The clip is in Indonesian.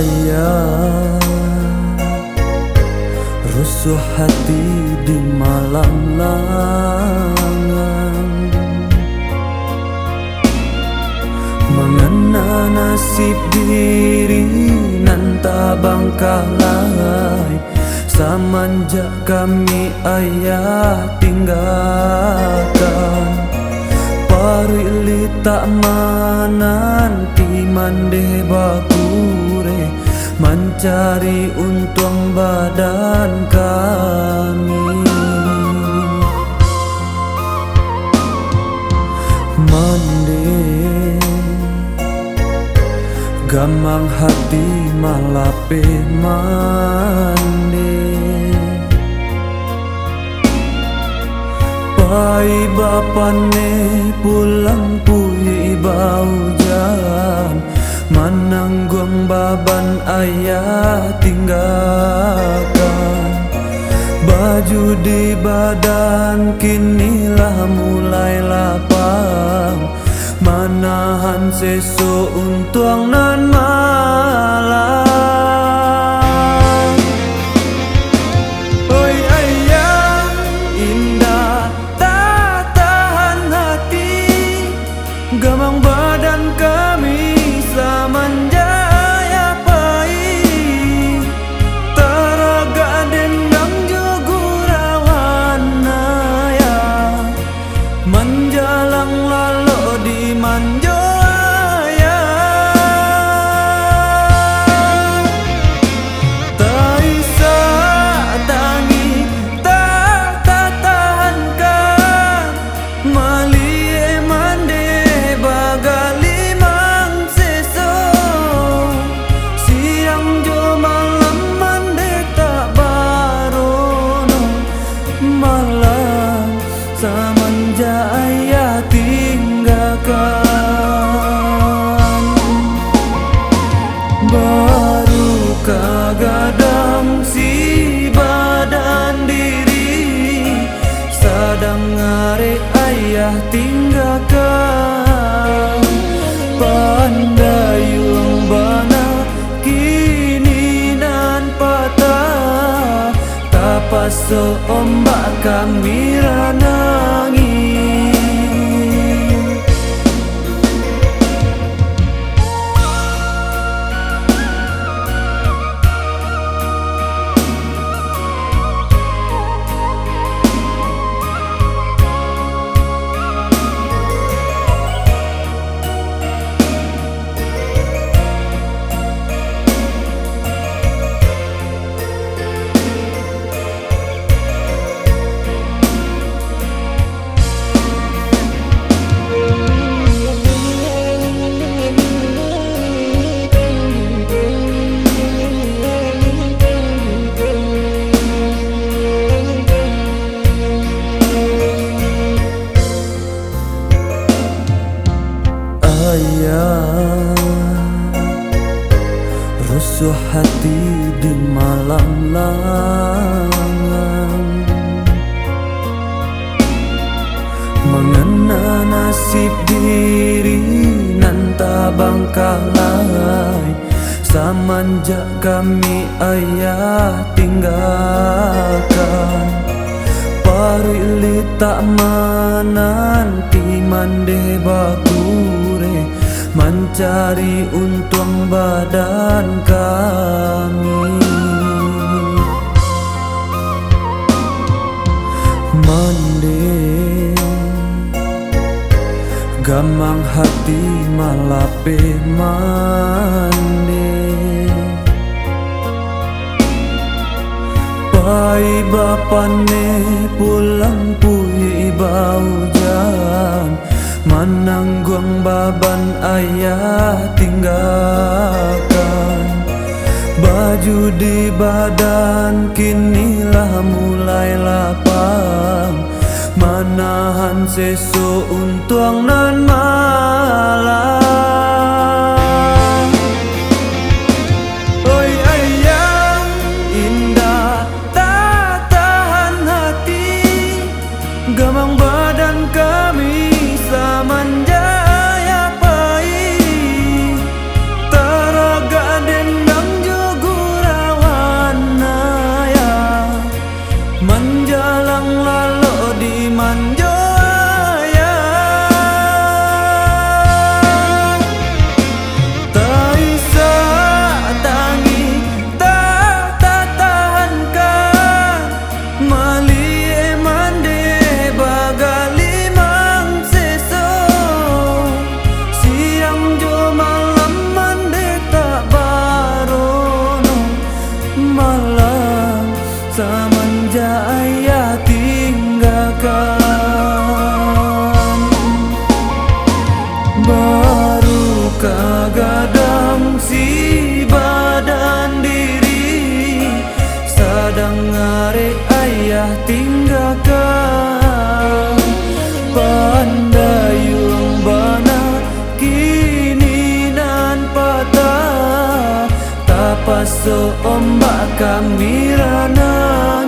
Ayah, rusuh hati di malam langan, mengena nasib diri nan tabang kalai. Semenjak kami ayah tinggalkan, parili tak menanti mande bakure, mencari untung badan kami. Mande gamang hati malape mande, pai bapane pulang pui bau jan, menanggung baban ayah tinggalkan. Baju di badan kinilah mulai lapang, menahan sesu untung nan malam. Oi ayah, indah tak tahan hati, gamang badan kami semenjak ayah pai. Teraga dendang jogurawan ayah, menjalang lalu di manjo ayah. Tak isa tangi tak tahankan, malie mande bagali mang seso, siang jo malam mande tak barono, malam semenjak ayah tinggalkan. Baru kagadang si badan diri, sadang ngare ayah tinggalkan. Pandayung bana kini nan patah, tapaso ombak kami ranangi. Ayah, rusuh hati di malam langan, mengena nasib diri nan tabang kalai. Semenjak kami ayah tinggalkan, parili tak menanti mande bakure, mencari untung badan kami. Mande gamang hati malape mande, pai bapane pulang pui bau jan, menanggung baban ayah tinggalkan. Baju di badan kinilah mulai lapang, menahan sesu untung nan malam. Oi ayah, indah tak tahan hati, gamang badan kami semenjak ayah pai. Teraga dendang basuh ombak kami rana.